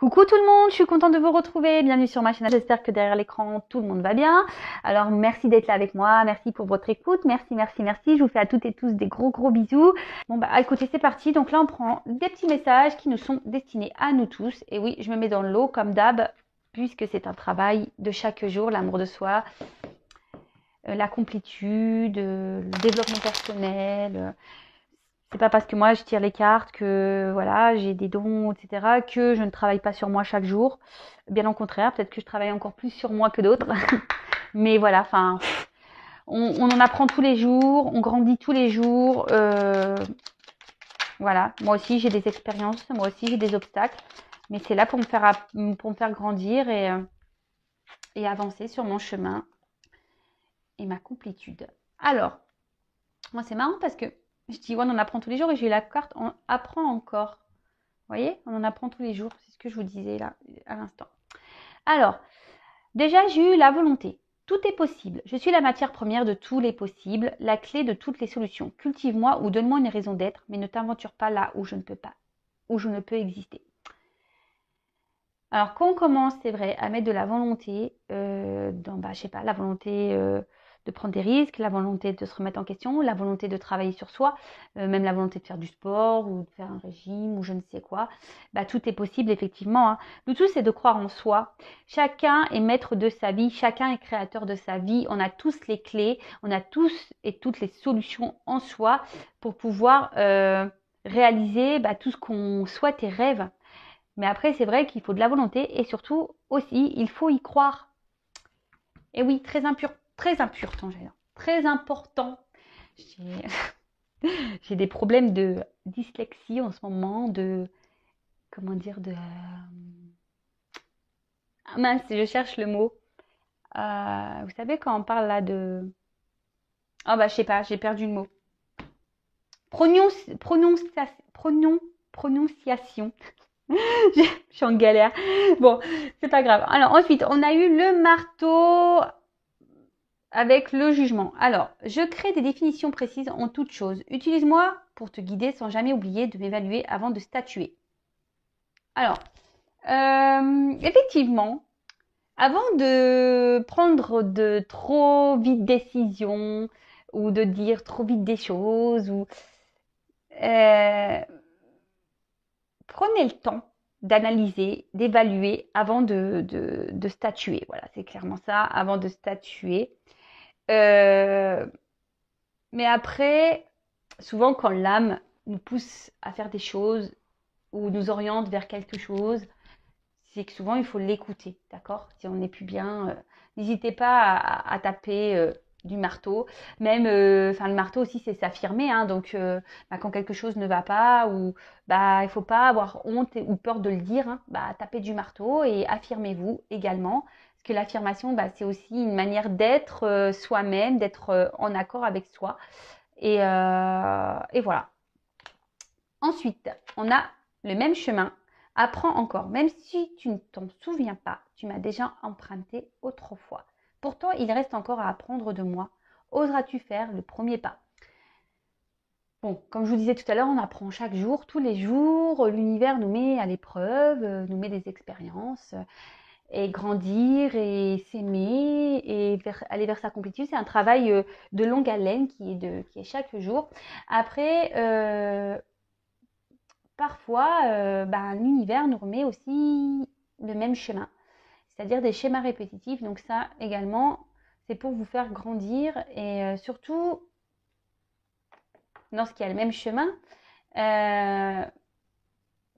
Coucou tout le monde, je suis contente de vous retrouver. Bienvenue sur ma chaîne. J'espère que derrière l'écran, tout le monde va bien. Alors, merci d'être là avec moi. Merci pour votre écoute. Merci, merci, merci. Je vous fais à toutes et tous des gros, gros bisous. Bon, bah, écoutez, c'est parti. Donc là, on prend des petits messages qui nous sont destinés à nous tous. Et oui, je me mets dans l'eau comme d'hab, puisque c'est un travail de chaque jour, l'amour de soi, la complétude, le développement personnel. C'est pas parce que moi je tire les cartes que voilà, j'ai des dons, etc., que je ne travaille pas sur moi chaque jour. Bien au contraire, peut-être que je travaille encore plus sur moi que d'autres. Mais voilà, enfin, on en apprend tous les jours, on grandit tous les jours. Voilà, moi aussi j'ai des expériences, moi aussi j'ai des obstacles. Mais c'est là pour me faire grandir et avancer sur mon chemin et ma complétude. Alors, moi c'est marrant parce que je dis ouais, on en apprend tous les jours et j'ai eu la carte on apprend encore. Vous voyez, on en apprend tous les jours. C'est ce que je vous disais là à l'instant. Alors, déjà, j'ai eu la volonté. Tout est possible. Je suis la matière première de tous les possibles, la clé de toutes les solutions. Cultive-moi ou donne-moi une raison d'être, mais ne t'aventure pas là où je ne peux pas, où je ne peux exister. Alors, quand on commence, c'est vrai, à mettre de la volonté dans, je sais pas, la volonté de prendre des risques, la volonté de se remettre en question, la volonté de travailler sur soi, même la volonté de faire du sport ou de faire un régime ou je ne sais quoi, tout est possible effectivement. Hein. Le tout, c'est de croire en soi. Chacun est maître de sa vie, chacun est créateur de sa vie. On a tous les clés, on a tous et toutes les solutions en soi pour pouvoir réaliser tout ce qu'on souhaite et rêve. Mais après, c'est vrai qu'il faut de la volonté et surtout aussi, il faut y croire. Et oui, très important, très important. J'ai des problèmes de dyslexie en ce moment, comment dire, ah mince, je cherche le mot. Vous savez quand on parle là de... Oh je sais pas, j'ai perdu le mot. Prononciation. Je suis en galère. Bon, c'est pas grave. Alors ensuite, on a eu le marteau avec le jugement. Alors, je crée des définitions précises en toutes choses. Utilise-moi pour te guider sans jamais oublier de m'évaluer avant de statuer. Alors, effectivement, avant de prendre de trop vite décisions ou de dire trop vite des choses, prenez le temps d'analyser, d'évaluer avant de statuer. Voilà, c'est clairement ça, avant de statuer. Mais après, souvent quand l'âme nous pousse à faire des choses ou nous oriente vers quelque chose, c'est que souvent il faut l'écouter, d'accord? Si on n'est plus bien, n'hésitez pas à taper du marteau. Même, le marteau aussi, c'est s'affirmer, hein, donc quand quelque chose ne va pas ou il faut pas avoir honte ou peur de le dire, hein, tapez du marteau et affirmez-vous également. Parce que l'affirmation, c'est aussi une manière d'être soi-même, d'être en accord avec soi. Et voilà. Ensuite, on a le même chemin. Apprends encore, même si tu ne t'en souviens pas, tu m'as déjà emprunté autrefois. Pourtant, il reste encore à apprendre de moi. Oseras-tu faire le premier pas? Bon, comme je vous disais tout à l'heure, on apprend chaque jour, tous les jours. L'univers nous met à l'épreuve, nous met des expériences. Et grandir et s'aimer et aller vers sa complétude, c'est un travail de longue haleine qui est chaque jour. Après, parfois, l'univers nous remet aussi le même chemin, c'est-à-dire des schémas répétitifs. Donc ça également, c'est pour vous faire grandir et surtout, lorsqu'il y a le même chemin,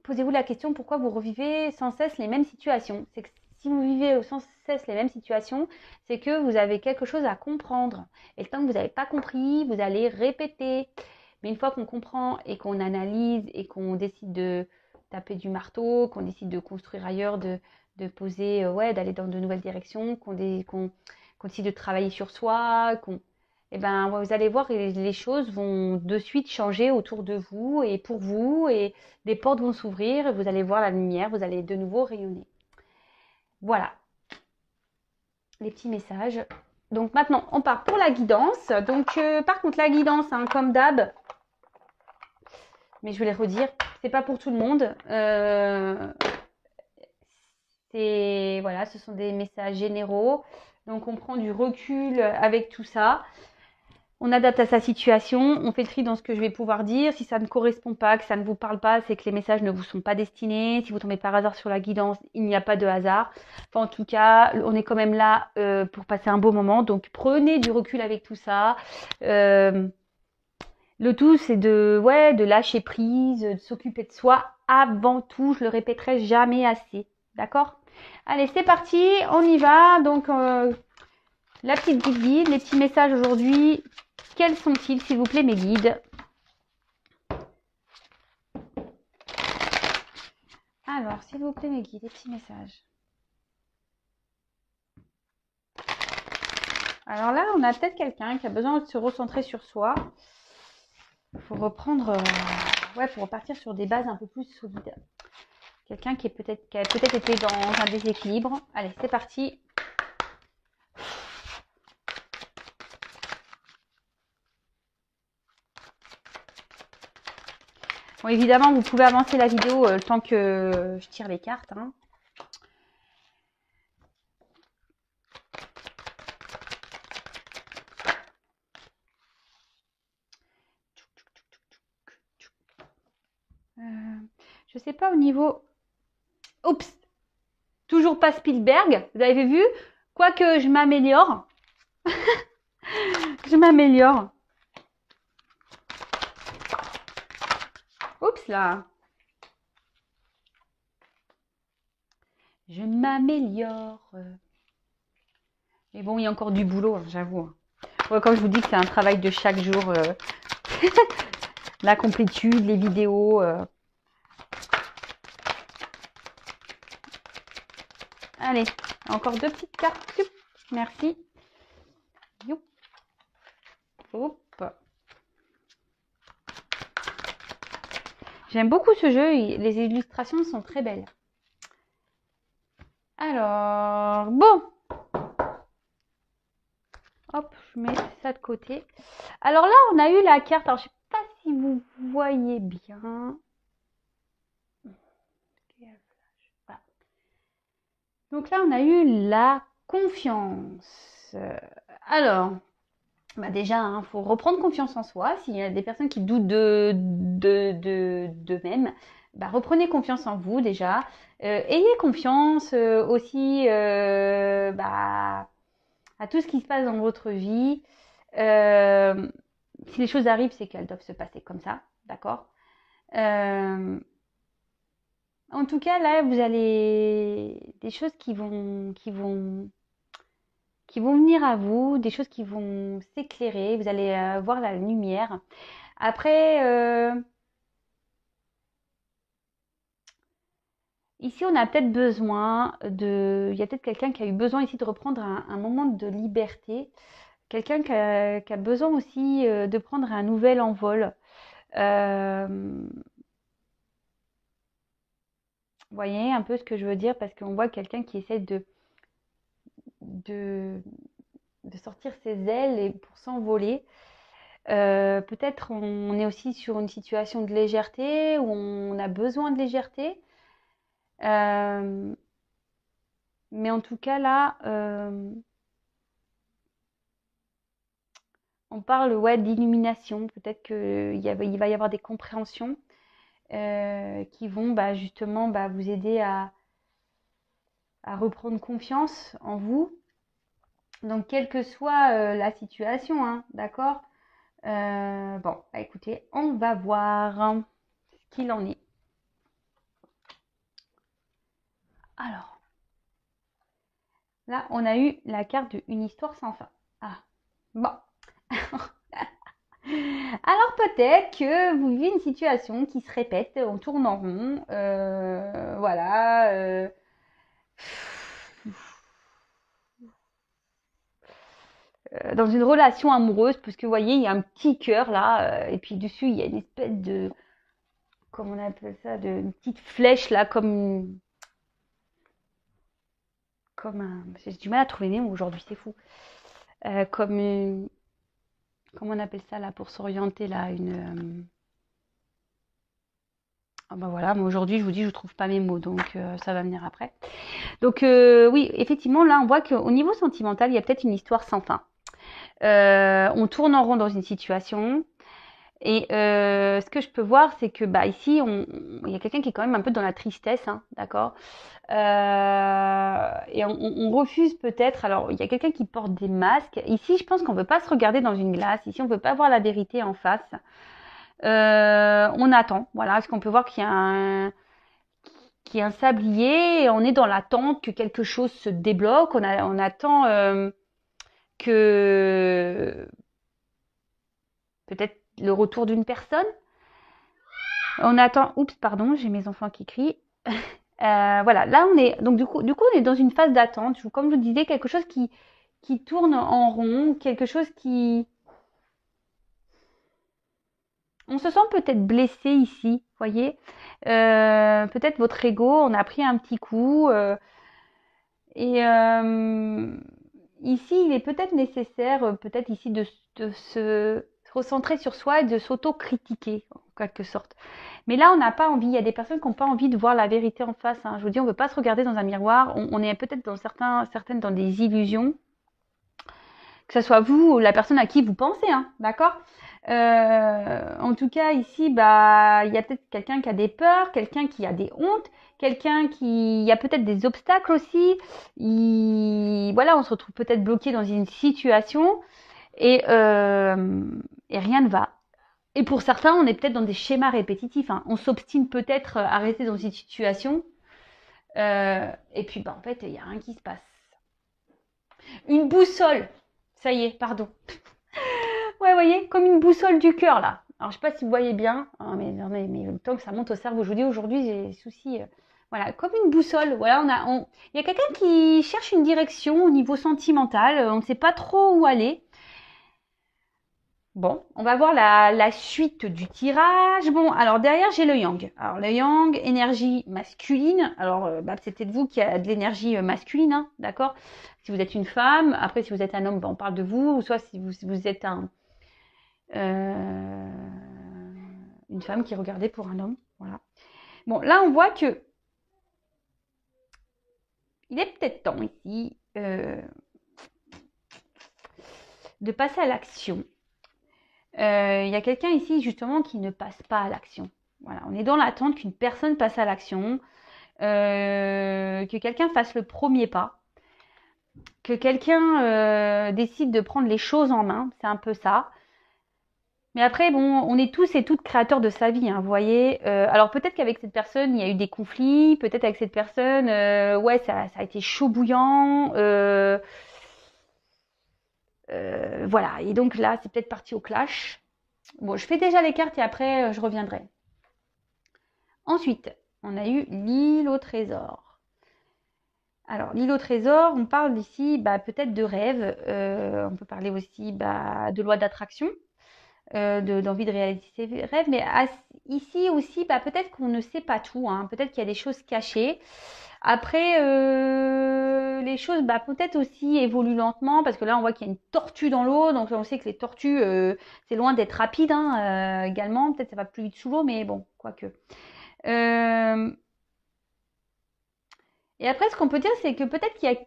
posez-vous la question pourquoi vous revivez sans cesse les mêmes situations. C'est que si vous vivez sans cesse les mêmes situations, c'est que vous avez quelque chose à comprendre. Et le temps que vous n'avez pas compris, vous allez répéter. Mais une fois qu'on comprend et qu'on analyse et qu'on décide de taper du marteau, qu'on décide de construire ailleurs, de poser, d'aller dans de nouvelles directions, qu'on décide de travailler sur soi, vous allez voir, les choses vont de suite changer autour de vous et pour vous, et des portes vont s'ouvrir, et vous allez voir la lumière, vous allez de nouveau rayonner. Voilà, les petits messages. Donc maintenant, on part pour la guidance. Donc par contre, la guidance, hein, comme d'hab, mais je vais les redire, c'est pas pour tout le monde. C'est, voilà, ce sont des messages généraux. Donc, on prend du recul avec tout ça. On adapte à sa situation, on fait le tri dans ce que je vais pouvoir dire. Si ça ne correspond pas, que ça ne vous parle pas, c'est que les messages ne vous sont pas destinés. Si vous tombez par hasard sur la guidance, il n'y a pas de hasard. Enfin, en tout cas, on est quand même là pour passer un beau moment. Donc, prenez du recul avec tout ça. Le tout, c'est de lâcher prise, de s'occuper de soi avant tout. Je le répéterai jamais assez. D'accord? Allez, c'est parti, on y va. Donc, la petite guide, les petits messages aujourd'hui. Quels sont-ils, s'il vous plaît, mes guides? Alors, s'il vous plaît, mes guides, les petits messages. Alors là, on a peut-être quelqu'un qui a besoin de se recentrer sur soi. Il faut reprendre, pour repartir sur des bases un peu plus solides. Quelqu'un qui a peut-être été dans un déséquilibre. Allez, c'est parti. Bon, évidemment, vous pouvez avancer la vidéo le temps que je tire les cartes. Hein. Je sais pas au niveau... Oups! Toujours pas Spielberg, vous avez vu? Quoique je m'améliore. Je m'améliore. Oups là. Je m'améliore. Mais bon, il y a encore du boulot, hein, j'avoue. Ouais, quand je vous dis que c'est un travail de chaque jour, la complétude, les vidéos. Allez, encore deux petites cartes. Merci. Youp. Hop. J'aime beaucoup ce jeu, les illustrations sont très belles. Alors, bon. Hop, je mets ça de côté. Alors là, on a eu la carte. Alors, je ne sais pas si vous voyez bien. Voilà. Donc là, on a eu la confiance. Alors, déjà, il faut reprendre confiance en soi. S'il y a des personnes qui doutent d'eux-mêmes, reprenez confiance en vous déjà. Ayez confiance aussi à tout ce qui se passe dans votre vie. Si les choses arrivent, c'est qu'elles doivent se passer comme ça, d'accord? En tout cas, là, vous allez des choses qui vont venir à vous, des choses qui vont s'éclairer. Vous allez voir la lumière. Après, ici, on a peut-être besoin il y a peut-être quelqu'un qui a eu besoin ici de reprendre un moment de liberté. Quelqu'un qui a besoin aussi de prendre un nouvel envol. Vous voyez un peu ce que je veux dire parce qu'on voit quelqu'un qui essaie de, de sortir ses ailes et pour s'envoler. Peut-être on est aussi sur une situation de légèreté où on a besoin de légèreté. Mais en tout cas là, on parle d'illumination. Peut-être qu'il va y avoir des compréhensions qui vont justement vous aider à reprendre confiance en vous. Donc, quelle que soit la situation, hein, d'accord? Bon, écoutez, on va voir ce qu'il en est. Alors, là, on a eu la carte de Une histoire sans fin. Ah, bon. Alors peut-être que vous vivez une situation qui se répète, on tourne en rond, voilà. Dans une relation amoureuse, parce que vous voyez, il y a un petit cœur là, et puis dessus, il y a une espèce de, comment on appelle ça, de une petite flèche là, comme un, j'ai du mal à trouver les mots aujourd'hui, c'est fou. Comme une, comment on appelle ça là pour s'orienter là, une, Ah bah voilà, moi aujourd'hui, je vous dis, je ne trouve pas mes mots, donc ça va venir après. Donc oui, effectivement, là, on voit qu'au niveau sentimental, il y a peut-être une histoire sans fin. On tourne en rond dans une situation. Et ce que je peux voir, c'est que bah ici, il y a quelqu'un qui est quand même un peu dans la tristesse, hein, d'accord. Et on refuse peut-être. Alors, il y a quelqu'un qui porte des masques. Ici, je pense qu'on ne veut pas se regarder dans une glace. Ici, on ne veut pas voir la vérité en face. On attend. Voilà, parce qu'on peut voir qu'il y a un sablier. Et on est dans l'attente que quelque chose se débloque. On attend que peut-être le retour d'une personne. On attend. Oups, pardon, j'ai mes enfants qui crient. Voilà, là on est donc du coup on est dans une phase d'attente. Comme je vous disais, quelque chose qui tourne en rond, quelque chose qui. On se sent peut-être blessé ici, voyez. Peut-être votre ego, on a pris un petit coup. Et ici, il est peut-être nécessaire, peut-être ici, de se recentrer sur soi et de s'auto-critiquer, en quelque sorte. Mais là, on n'a pas envie. Il y a des personnes qui n'ont pas envie de voir la vérité en face, hein. Je vous dis, on ne veut pas se regarder dans un miroir. On est peut-être dans certaines dans des illusions, que ce soit vous ou la personne à qui vous pensez, hein, d'accord. En tout cas, ici, bah, il y a peut-être quelqu'un qui a des peurs, quelqu'un qui a des hontes, quelqu'un qui, il y a peut-être des obstacles aussi. Voilà, on se retrouve peut-être bloqué dans une situation et rien ne va. Et pour certains, on est peut-être dans des schémas répétitifs, hein. On s'obstine peut-être à rester dans une situation. Et puis, bah, en fait, il n'y a rien qui se passe. Une boussole. Ça y est, pardon. Ouais, vous voyez, comme une boussole du cœur, là. Alors, je sais pas si vous voyez bien, hein, mais le temps que ça monte au cerveau, je vous dis, aujourd'hui, j'ai des soucis. Voilà, comme une boussole. Voilà, il y a quelqu'un qui cherche une direction au niveau sentimental. On ne sait pas trop où aller. Bon, on va voir la suite du tirage. Bon, alors derrière, j'ai le yang. Alors, le yang, énergie masculine. Alors, bah, c'est peut-être vous qui a de l'énergie masculine, hein, d'accord. Si vous êtes une femme, après, si vous êtes un homme, bah, on parle de vous. Ou soit si vous êtes euh, une femme qui regardait pour un homme. Voilà. Bon, là, on voit que il est peut-être temps ici de passer à l'action. Il y a quelqu'un ici justement qui ne passe pas à l'action. Voilà, on est dans l'attente qu'une personne passe à l'action, que quelqu'un fasse le premier pas, que quelqu'un décide de prendre les choses en main. C'est un peu ça. Mais après, bon, on est tous et toutes créateurs de sa vie, hein, vous voyez. Alors peut-être qu'avec cette personne, il y a eu des conflits. Peut-être avec cette personne, ouais, ça a été chaud bouillant. Voilà. Et donc là, c'est peut-être parti au clash. Bon, je fais déjà les cartes et après, je reviendrai. Ensuite, on a eu l'île au trésor. Alors, l'île au trésor, on parle ici bah, peut-être de rêve. On peut parler aussi bah, de loi d'attraction. D'envie de réaliser ses rêves. Mais ici aussi, bah, peut-être qu'on ne sait pas tout, hein. Peut-être qu'il y a des choses cachées. Après, les choses, bah, peut-être aussi évoluent lentement, parce que là, on voit qu'il y a une tortue dans l'eau, donc on sait que les tortues, c'est loin d'être rapide, hein, également. Peut-être ça va plus vite sous l'eau, mais bon, quoique. Euh, et après, ce qu'on peut dire, c'est que peut-être qu'il y a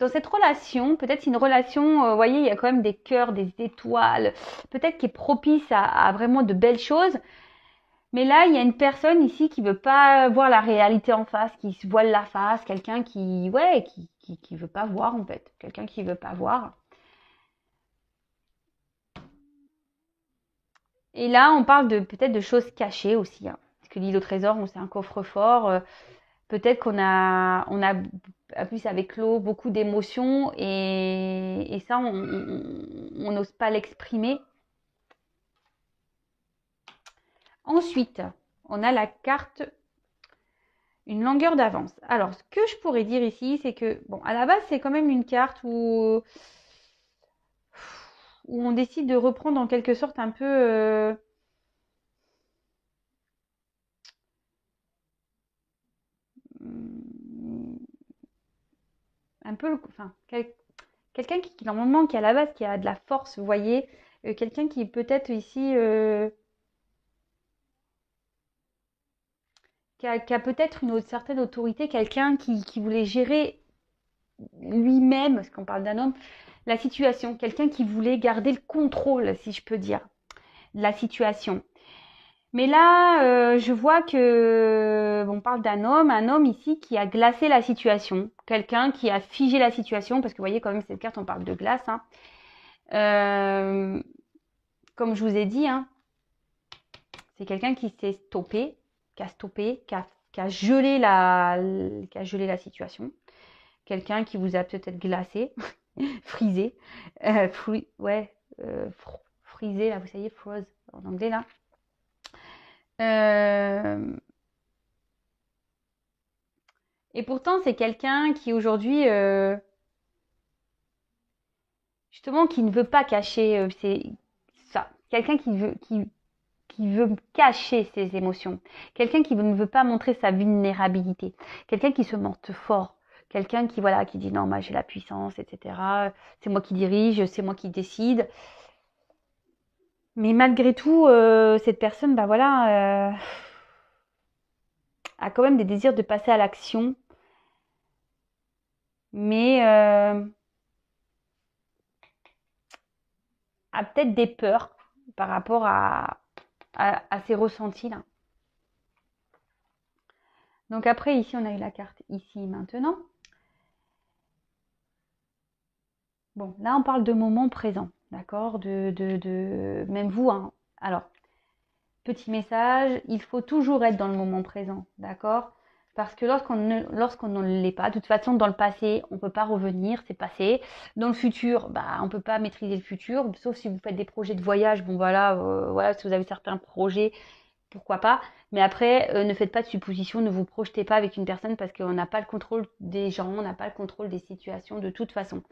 dans cette relation, peut-être c'est une relation, vous voyez, il y a quand même des cœurs, des étoiles, peut-être qui est propice à vraiment de belles choses. Mais là, il y a une personne ici qui veut pas voir la réalité en face, qui se voile la face, quelqu'un qui, ouais, qui veut pas voir en fait, quelqu'un qui veut pas voir. Et là, on parle de peut-être de choses cachées aussi, hein. Parce que l'île au trésor, c'est un coffre-fort. Peut-être qu'on a en plus avec l'eau beaucoup d'émotions et ça, on n'ose pas l'exprimer. Ensuite, on a la carte une longueur d'avance. Alors, ce que je pourrais dire ici, c'est que, bon, à la base, c'est quand même une carte où on décide de reprendre en quelque sorte un peu un peu, enfin, quelqu'un qui normalement qui à la base qui a de la force, vous voyez, quelqu'un qui peut-être ici qui a peut-être une certaine autorité, quelqu'un qui voulait gérer lui-même, parce qu'on parle d'un homme, la situation, quelqu'un qui voulait garder le contrôle, si je peux dire, de la situation. Mais là, je vois que on parle d'un homme, un homme ici qui a glacé la situation, quelqu'un qui a figé la situation, parce que vous voyez quand même cette carte, on parle de glace. Hein. Comme je vous ai dit, hein, c'est quelqu'un qui s'est stoppé, qui a gelé la situation. Quelqu'un qui vous a peut-être glacé, frisé, frisé là, vous savez, froze en anglais là. Et pourtant, c'est quelqu'un qui aujourd'hui, justement, qui ne veut pas cacher, c'est ça. Quelqu'un qui veut cacher ses émotions. Quelqu'un qui ne veut pas montrer sa vulnérabilité. Quelqu'un qui se montre fort. Quelqu'un qui, voilà, qui dit non, moi j'ai la puissance, etc. C'est moi qui dirige, c'est moi qui décide. Mais malgré tout, cette personne, bah voilà, a quand même des désirs de passer à l'action. Mais a peut-être des peurs par rapport à ces ressentis-là. Donc après, ici, on a eu la carte ici, maintenant. Bon, là, on parle de moment présent, d'accord, même vous, hein. Alors, petit message, il faut toujours être dans le moment présent, d'accord? Parce que lorsqu'on ne l'est pas, de toute façon, dans le passé, on ne peut pas revenir, c'est passé. Dans le futur, bah, on ne peut pas maîtriser le futur, sauf si vous faites des projets de voyage. Bon, voilà, voilà, si vous avez certains projets, pourquoi pas. Mais après, ne faites pas de suppositions, ne vous projetez pas avec une personne parce qu'on n'a pas le contrôle des gens, on n'a pas le contrôle des situations de toute façon.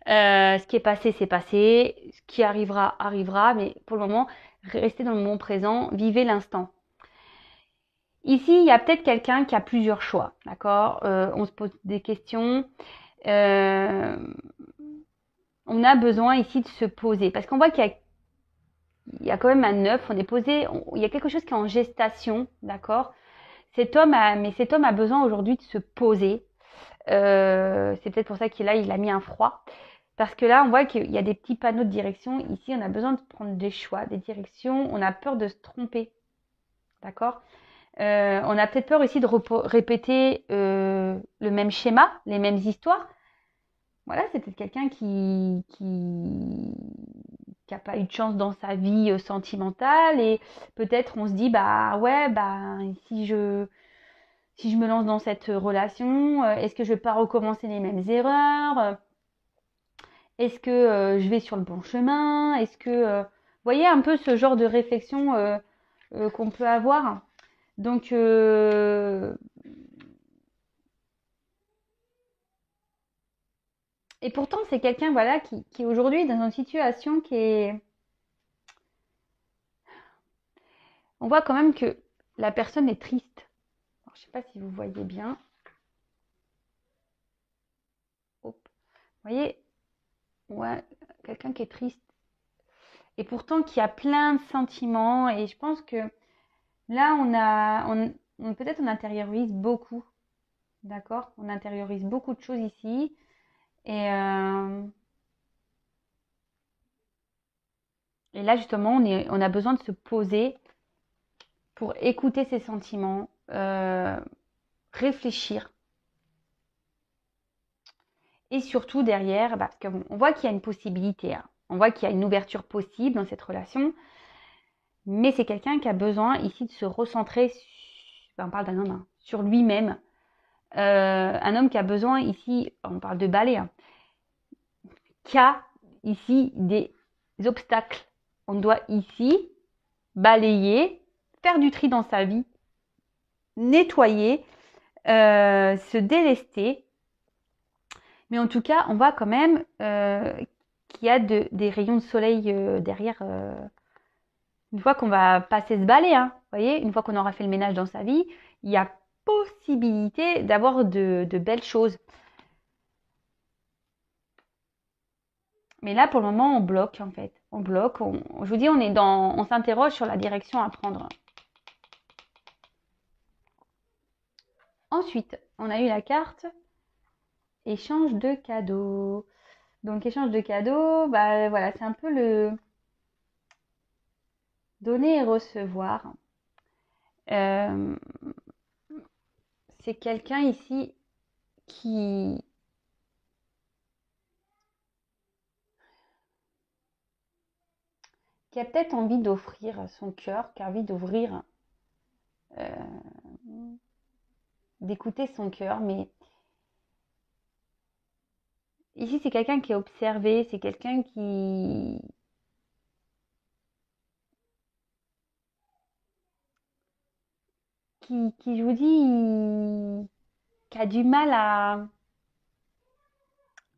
Ce qui est passé, c'est passé. Ce qui arrivera, arrivera. Mais pour le moment, restez dans le moment présent, vivez l'instant. Ici, il y a peut-être quelqu'un qui a plusieurs choix, d'accord? On se pose des questions. On a besoin ici de se poser. Parce qu'on voit qu'il y a quand même un œuf, on est posé, il y a quelque chose qui est en gestation, d'accord? Cet homme a besoin aujourd'hui de se poser. C'est peut-être pour ça qu'il a mis un froid. Parce que là, on voit qu'il y a des petits panneaux de direction. Ici, on a besoin de prendre des choix, des directions. On a peur de se tromper. D'accord? On a peut-être peur aussi de répéter le même schéma, les mêmes histoires. Voilà, c'est peut-être quelqu'un qui a pas eu de chance dans sa vie sentimentale. Et peut-être on se dit, bah ouais, bah si je me lance dans cette relation, est-ce que je vais pas recommencer les mêmes erreurs? Est-ce que je vais sur le bon chemin? Est-ce que... vous voyez un peu ce genre de réflexion qu'on peut avoir. Donc, et pourtant, c'est quelqu'un voilà, qui est aujourd'hui dans une situation qui est... On voit quand même que la personne est triste. Alors, je ne sais pas si vous voyez bien. Hop. Vous voyez? Ouais, quelqu'un qui est triste. Et pourtant qui a plein de sentiments. Et je pense que là, peut-être on intériorise beaucoup. D'accord? On intériorise beaucoup de choses ici. Et là, justement, on a besoin de se poser pour écouter ses sentiments, réfléchir. Et surtout derrière, parce qu'on voit qu'il y a une possibilité, hein. On voit qu'il y a une ouverture possible dans cette relation. Mais c'est quelqu'un qui a besoin ici de se recentrer, on parle d'un homme, hein, sur lui-même. Un homme qui a besoin ici, on parle de balai, hein, qui a ici des obstacles. On doit ici balayer, faire du tri dans sa vie, nettoyer, se délester. Mais en tout cas, on voit quand même qu'il y a des rayons de soleil derrière. Une fois qu'on va passer ce balai, hein, vous voyez, une fois qu'on aura fait le ménage dans sa vie, il y a possibilité d'avoir de belles choses. Mais là, pour le moment, on bloque en fait. On bloque. Je vous dis, on s'interroge sur la direction à prendre. Ensuite, on a eu la carte échange de cadeaux. Donc, échange de cadeaux, bah voilà, c'est un peu le donner et recevoir. Euh, c'est quelqu'un ici qui, qui a peut-être envie d'offrir son cœur, qui a envie d'ouvrir, d'écouter son cœur. Mais ici, c'est quelqu'un qui est observé, c'est quelqu'un qui, je vous dis, qui a du mal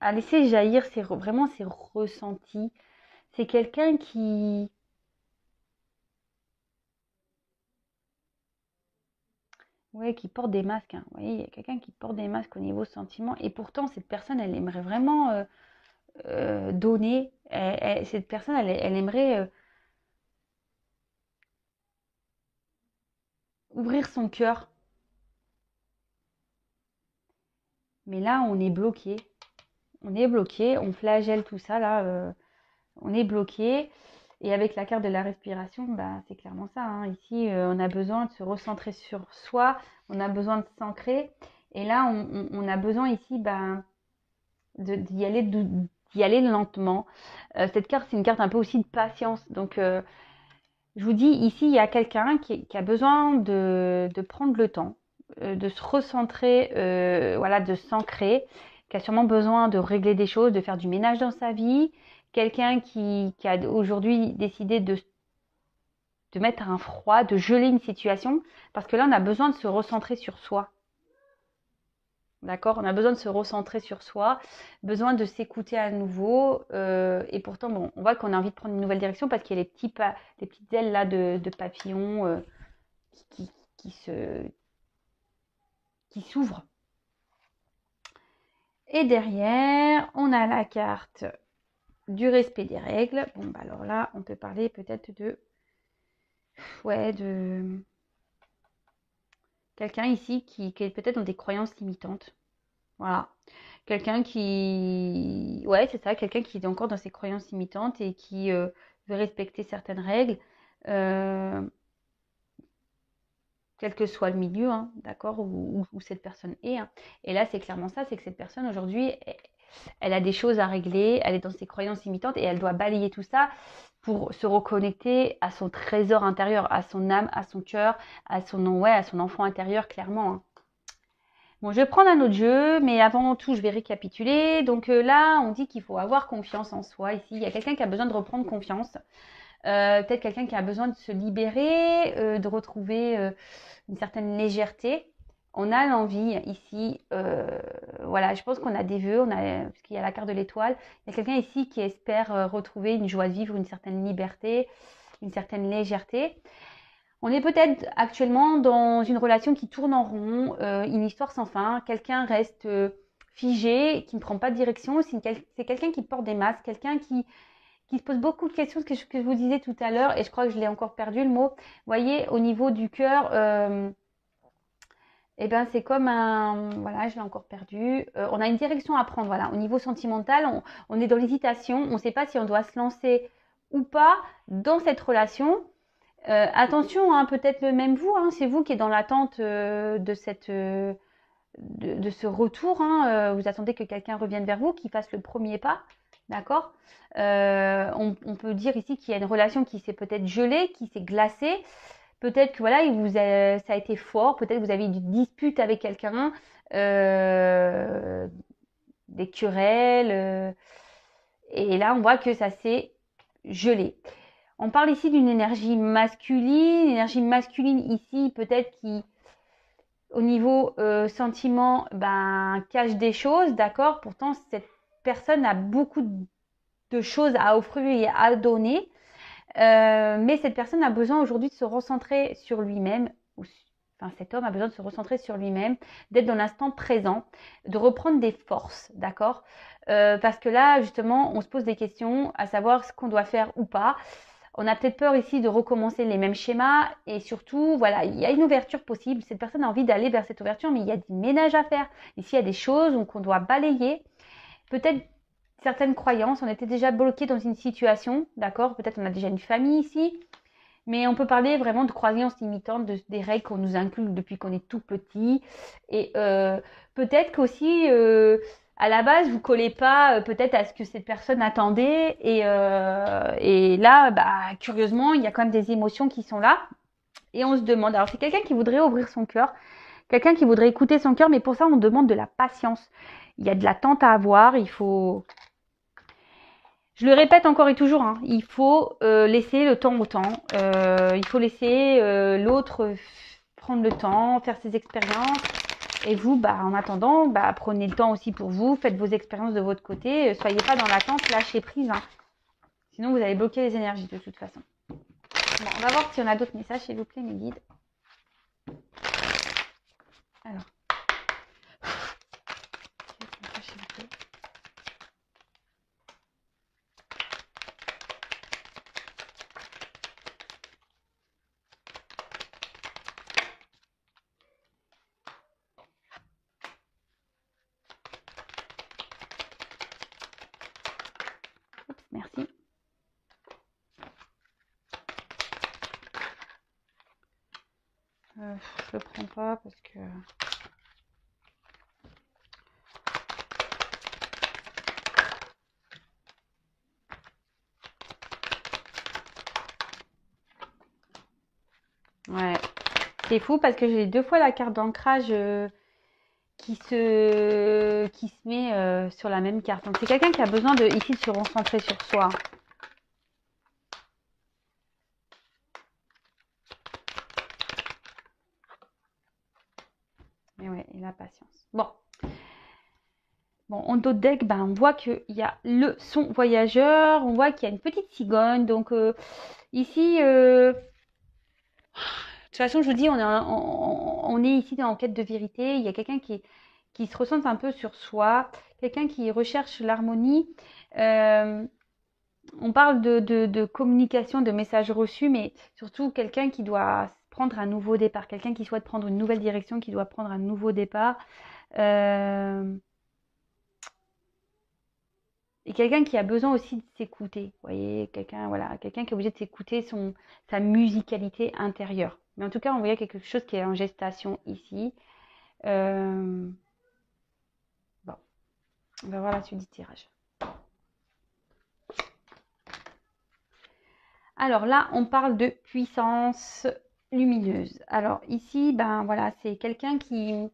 à laisser jaillir vraiment ses ressentis. C'est quelqu'un ouais, qui porte des masques, hein. Vous voyez, il y a quelqu'un qui porte des masques au niveau sentiment. Et pourtant, cette personne, elle aimerait vraiment donner. Cette personne, elle aimerait ouvrir son cœur. Mais là, on est bloqué. On est bloqué. On flagelle tout ça, là. On est bloqué. Et avec la carte de la respiration, bah, c'est clairement ça, hein. Ici, on a besoin de se recentrer sur soi. On a besoin de s'ancrer. Et là, on a besoin ici, bah, d'y aller lentement. Cette carte, c'est une carte un peu aussi de patience. Donc, je vous dis, ici, il y a quelqu'un qui a besoin de prendre le temps, de se recentrer, voilà, de s'ancrer, qui a sûrement besoin de régler des choses, de faire du ménage dans sa vie. Quelqu'un qui a aujourd'hui décidé de mettre un froid, de geler une situation, parce que là, on a besoin de se recentrer sur soi. D'accord? On a besoin de se recentrer sur soi, besoin de s'écouter à nouveau. Et pourtant, bon, on voit qu'on a envie de prendre une nouvelle direction parce qu'il y a les petites ailes là de papillon qui, qui s'ouvrent. Et derrière, on a la carte du respect des règles. Bon, bah alors là, on peut parler peut-être de quelqu'un ici qui est peut-être dans des croyances limitantes. Voilà. Quelqu'un ouais, c'est ça, quelqu'un qui est encore dans ses croyances limitantes et qui veut respecter certaines règles, euh, quel que soit le milieu, hein, d'accord, où cette personne est, hein. Et là, c'est clairement ça, c'est que cette personne aujourd'hui, elle a des choses à régler, elle est dans ses croyances limitantes et elle doit balayer tout ça pour se reconnecter à son trésor intérieur, à son âme, à son cœur, à son enfant intérieur, clairement, hein. Bon, je vais prendre un autre jeu, mais avant tout, je vais récapituler. Donc là, on dit qu'il faut avoir confiance en soi. Ici, il y a quelqu'un qui a besoin de reprendre confiance. Peut-être quelqu'un qui a besoin de se libérer, de retrouver une certaine légèreté. On a l'envie ici, voilà, je pense qu'on a des vœux, parce qu'il y a la carte de l'étoile. Il y a quelqu'un ici qui espère retrouver une joie de vivre, une certaine liberté, une certaine légèreté. On est peut-être actuellement dans une relation qui tourne en rond, une histoire sans fin. Quelqu'un reste figé, qui ne prend pas de direction. C'est quelqu'un qui porte des masques, quelqu'un qui se pose beaucoup de questions, ce que je vous disais tout à l'heure, et je crois que je l'ai encore perdu le mot. Vous voyez, au niveau du cœur, eh ben, c'est comme un... Voilà, je l'ai encore perdu. On a une direction à prendre. Voilà. Au niveau sentimental, on est dans l'hésitation. On ne sait pas si on doit se lancer ou pas dans cette relation. Attention, hein, peut-être même vous, hein, c'est vous qui êtes dans l'attente de ce retour, hein, vous attendez que quelqu'un revienne vers vous, qu'il fasse le premier pas, d'accord. On peut dire ici qu'il y a une relation qui s'est peut-être gelée, qui s'est glacée. Peut-être que voilà, ça a été fort. Peut-être que vous avez eu une dispute avec quelqu'un, des querelles. Et là, on voit que ça s'est gelé. On parle ici d'une énergie masculine. L'énergie masculine ici, peut-être qui, au niveau sentiment, ben, cache des choses, d'accord. Pourtant, cette personne a beaucoup de choses à offrir et à donner. Mais cette personne a besoin aujourd'hui de se recentrer sur lui-même. Enfin, cet homme a besoin de se recentrer sur lui-même, d'être dans l'instant présent, de reprendre des forces, d'accord. Parce que là, justement, on se pose des questions à savoir ce qu'on doit faire ou pas. On a peut-être peur ici de recommencer les mêmes schémas et surtout, voilà, il y a une ouverture possible. Cette personne a envie d'aller vers cette ouverture, mais il y a du ménage à faire. Ici, il y a des choses qu'on doit balayer. Peut-être certaines croyances. On était déjà bloqué dans une situation, d'accord? Peut-être on a déjà une famille ici. Mais on peut parler vraiment de croyances limitantes, des règles qu'on nous inculque depuis qu'on est tout petit. Et peut-être qu'aussi, à la base, vous collez pas peut-être à ce que cette personne attendait. Et là, bah, curieusement, il y a quand même des émotions qui sont là. Et on se demande, alors c'est quelqu'un qui voudrait ouvrir son cœur, quelqu'un qui voudrait écouter son cœur, mais pour ça, on demande de la patience. Il y a de l'attente à avoir, il faut... Je le répète encore et toujours, hein, il faut laisser le temps au temps. Il faut laisser l'autre prendre le temps, faire ses expériences. Et vous, bah, en attendant, bah, prenez le temps aussi pour vous. Faites vos expériences de votre côté. Soyez pas dans l'attente, lâchez prise. Hein. Sinon, vous allez bloquer les énergies de toute façon. Bon, on va voir si on a d'autres messages, s'il vous plaît, mes guides. Alors. S'il vous plaît. Oups, merci. Je le prends pas parce que... Ouais. C'est fou parce que j'ai 2 fois la carte d'ancrage qui se met sur la même carte. Donc c'est quelqu'un qui a besoin de ici de se recentrer sur soi. Mais ouais, et la patience. Bon. Bon, en d'autres decks, ben, on voit qu'il y a le son voyageur, on voit qu'il y a une petite cigogne. Donc ici, de toute façon, je vous dis, on est ici en quête de vérité. Il y a quelqu'un qui se ressent un peu sur soi, quelqu'un qui recherche l'harmonie. On parle de communication, de messages reçus, mais surtout quelqu'un qui doit prendre un nouveau départ, quelqu'un qui souhaite prendre une nouvelle direction, qui doit prendre un nouveau départ. Et quelqu'un qui a besoin aussi de s'écouter. Vous voyez, quelqu'un voilà, quelqu'un qui est obligé de s'écouter sa musicalité intérieure. Mais en tout cas, on voit quelque chose qui est en gestation ici. Bon, on va voir la suite du tirage. Alors là, on parle de puissance lumineuse. Alors ici, ben voilà, c'est quelqu'un qui,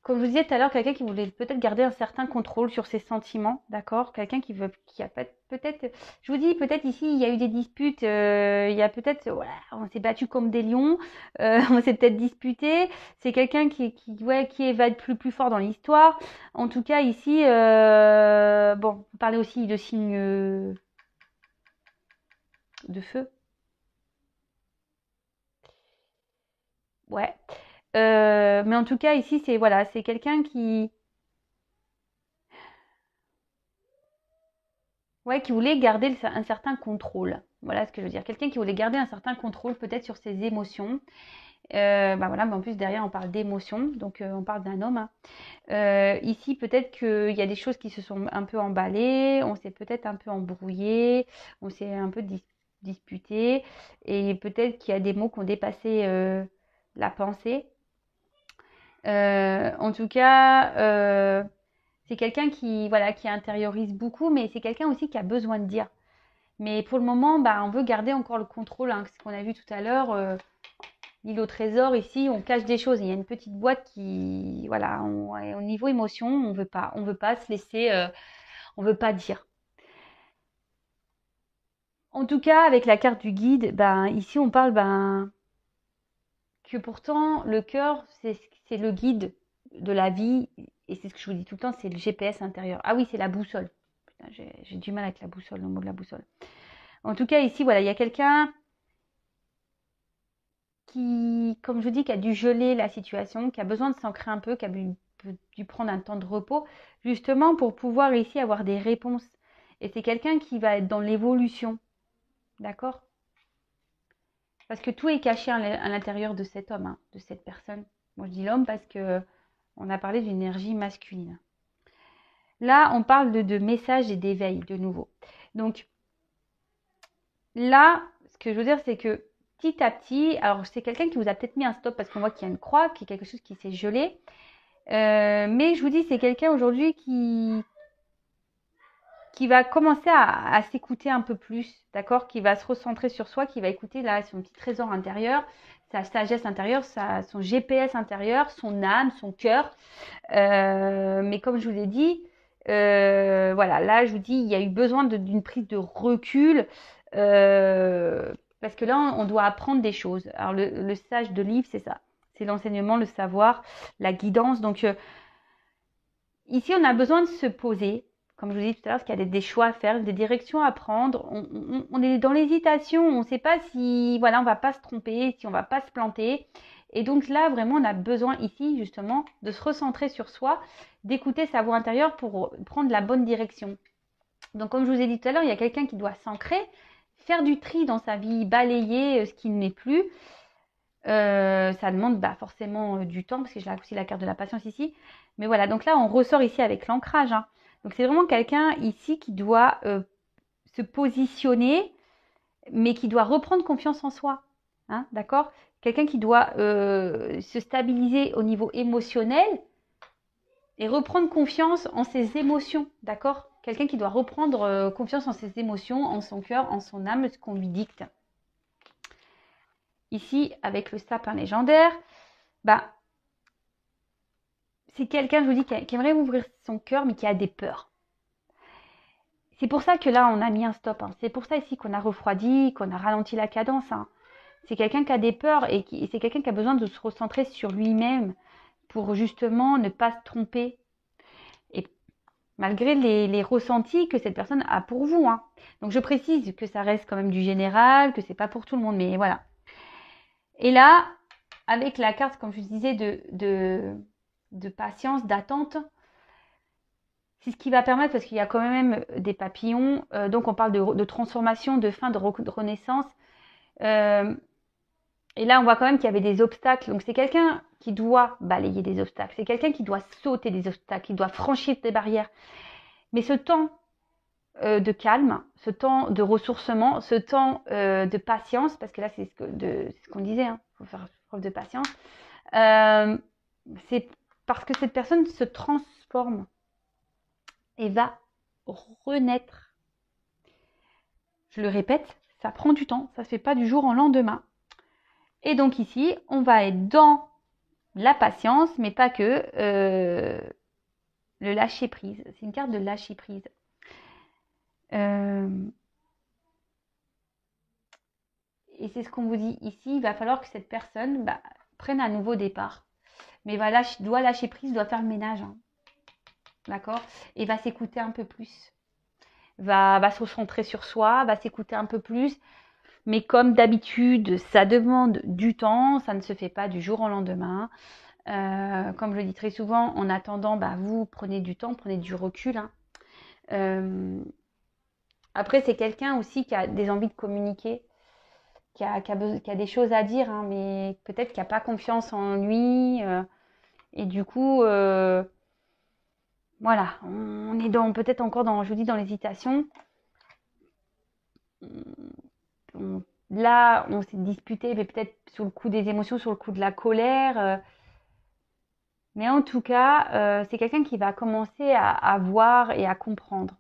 comme je vous disais tout à l'heure, quelqu'un qui voulait peut-être garder un certain contrôle sur ses sentiments, d'accord? Quelqu'un qui a peut-être, je vous dis, peut-être ici, il y a eu des disputes, il y a peut-être, voilà, on s'est battu comme des lions, on s'est peut-être disputé. C'est quelqu'un qui va être plus fort dans l'histoire. En tout cas, ici, bon, on parlait aussi de signes de feu. Ouais. Mais en tout cas, ici, c'est voilà, c'est quelqu'un ouais, qui voulait garder un certain contrôle. Voilà ce que je veux dire. Quelqu'un qui voulait garder un certain contrôle peut-être sur ses émotions. Bah voilà, mais en plus derrière on parle d'émotions, donc on parle d'un homme. Hein. Ici peut-être qu'il y a des choses qui se sont un peu emballées, on s'est peut-être un peu embrouillé, on s'est un peu disputé, et peut-être qu'il y a des mots qui ont dépassé la pensée. En tout cas, c'est quelqu'un qui, voilà, qui intériorise beaucoup, mais c'est quelqu'un aussi qui a besoin de dire. Mais pour le moment, bah, on veut garder encore le contrôle, hein, ce qu'on a vu tout à l'heure. L'île au trésor, ici, on cache des choses. Il y a une petite boîte qui, voilà, au niveau émotion, on veut pas se laisser, on veut pas dire. En tout cas, avec la carte du guide, ben, ici, on parle, ben, que pourtant, le cœur, c'est le guide de la vie. Et c'est ce que je vous dis tout le temps, c'est le GPS intérieur. Ah oui, c'est la boussole. Putain, j'ai du mal avec la boussole, le mot de la boussole. En tout cas, ici, voilà, il y a quelqu'un qui, comme je vous dis, qui a dû geler la situation, qui a besoin de s'ancrer un peu, qui a dû prendre un temps de repos, justement pour pouvoir ici avoir des réponses. Et c'est quelqu'un qui va être dans l'évolution. D'accord? Parce que tout est caché à l'intérieur de cet homme, hein, de cette personne. Moi, je dis l'homme parce que on a parlé d'une énergie masculine. Là, on parle de message et d'éveil, de nouveau. Donc, là, ce que je veux dire, c'est que petit à petit, alors c'est quelqu'un qui vous a peut-être mis un stop parce qu'on voit qu'il y a une croix, qu'il y a quelque chose qui s'est gelé. Mais je vous dis, c'est quelqu'un aujourd'hui qui va commencer à s'écouter un peu plus, d'accord? Qui va se recentrer sur soi, qui va écouter là son petit trésor intérieur, sa sagesse intérieure, son GPS intérieur, son âme, son cœur. Mais comme je vous l'ai dit, voilà, là je vous dis, il y a eu besoin d'une prise de recul. Parce que là, on doit apprendre des choses. Alors le sage de livre, c'est ça. C'est l'enseignement, le savoir, la guidance. Donc ici, on a besoin de se poser, comme je vous disais tout à l'heure, parce qu'il y a des choix à faire, des directions à prendre. On est dans l'hésitation, on ne sait pas si voilà, on ne va pas se tromper, si on ne va pas se planter. Et donc là, vraiment, on a besoin ici, justement, de se recentrer sur soi, d'écouter sa voix intérieure pour prendre la bonne direction. Donc, comme je vous ai dit tout à l'heure, il y a quelqu'un qui doit s'ancrer, faire du tri dans sa vie, balayer ce qui n'est plus. Ça demande forcément du temps, parce que j'ai aussi la carte de la patience ici. Mais voilà, donc là, on ressort ici avec l'ancrage. Hein. Donc, c'est vraiment quelqu'un ici qui doit se positionner, mais qui doit reprendre confiance en soi. Hein, d'accord? Quelqu'un qui doit se stabiliser au niveau émotionnel et reprendre confiance en ses émotions. D'accord? Quelqu'un qui doit reprendre confiance en ses émotions, en son cœur, en son âme, ce qu'on lui dicte. Ici, avec le sapin légendaire, c'est quelqu'un, je vous dis, qui aimerait ouvrir son cœur, mais qui a des peurs. C'est pour ça que là, on a mis un stop. Hein. C'est pour ça ici qu'on a refroidi, qu'on a ralenti la cadence. Hein. C'est quelqu'un qui a des peurs et c'est quelqu'un qui a besoin de se recentrer sur lui-même pour justement ne pas se tromper. Et malgré les ressentis que cette personne a pour vous. Hein. Donc je précise que ça reste quand même du général, que c'est pas pour tout le monde, mais voilà. Et là, avec la carte, comme je vous disais, de patience, d'attente, c'est ce qui va permettre, parce qu'il y a quand même des papillons, donc on parle de transformation, de fin, de renaissance. Et là, on voit quand même qu'il y avait des obstacles. Donc c'est quelqu'un qui doit balayer des obstacles. C'est quelqu'un qui doit sauter des obstacles, qui doit franchir des barrières. Mais ce temps de calme, ce temps de ressourcement, ce temps de patience, parce que là, c'est ce qu'on disait, hein, faut faire preuve de patience, c'est parce que cette personne se transforme et va renaître. Je le répète, ça prend du temps, ça ne se fait pas du jour au lendemain. Et donc ici, on va être dans la patience, mais pas que, le lâcher prise. C'est une carte de lâcher prise. Et c'est ce qu'on vous dit ici, il va falloir que cette personne prenne un nouveau départ. Mais doit lâcher prise, doit faire le ménage. Hein. D'accord? Et va s'écouter un peu plus. Va se recentrer sur soi, va s'écouter un peu plus. Mais comme d'habitude, ça demande du temps, ça ne se fait pas du jour au lendemain. Comme je le dis très souvent, en attendant, vous prenez du temps, prenez du recul. Hein. Après, c'est quelqu'un aussi qui a des envies de communiquer, qui a des choses à dire, hein, mais peut-être qui n'a pas confiance en lui. Et du coup, voilà, on est peut-être encore je vous dis, dans l'hésitation. Là, on s'est disputé, mais peut-être sous le coup des émotions, sur le coup de la colère. Mais en tout cas, c'est quelqu'un qui va commencer à voir et à comprendre.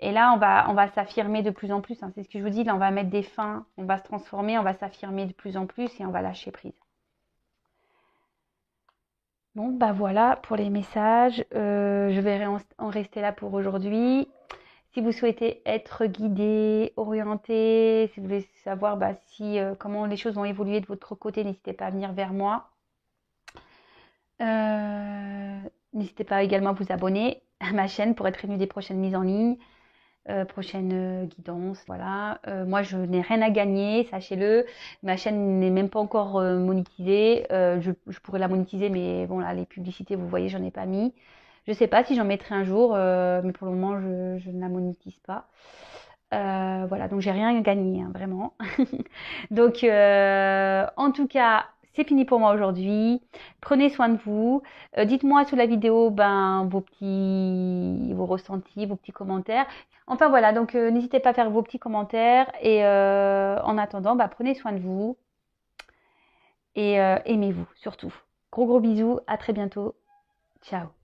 Et là, on va s'affirmer de plus en plus. Hein. C'est ce que je vous dis, là, on va mettre des fins, on va se transformer, on va s'affirmer de plus en plus et on va lâcher prise. Bon, voilà pour les messages. Je vais en rester là pour aujourd'hui. Si vous souhaitez être guidé, orienté, si vous voulez savoir comment les choses vont évoluer de votre côté, n'hésitez pas à venir vers moi. N'hésitez pas également à vous abonner à ma chaîne pour être prévenu des prochaines mises en ligne, prochaines guidances. Voilà. Moi, je n'ai rien à gagner, sachez-le. Ma chaîne n'est même pas encore monétisée. Je pourrais la monétiser, mais bon, là, les publicités, vous voyez, j'en ai pas mis. Je sais pas si j'en mettrai un jour, mais pour le moment, je ne la monétise pas. Voilà, donc j'ai rien gagné, hein, vraiment. Donc, en tout cas, c'est fini pour moi aujourd'hui. Prenez soin de vous. Dites-moi sous la vidéo ben, vos ressentis, vos petits commentaires. Enfin voilà, donc n'hésitez pas à faire vos petits commentaires. Et en attendant, bah, prenez soin de vous et aimez-vous surtout. Gros gros bisous, à très bientôt. Ciao.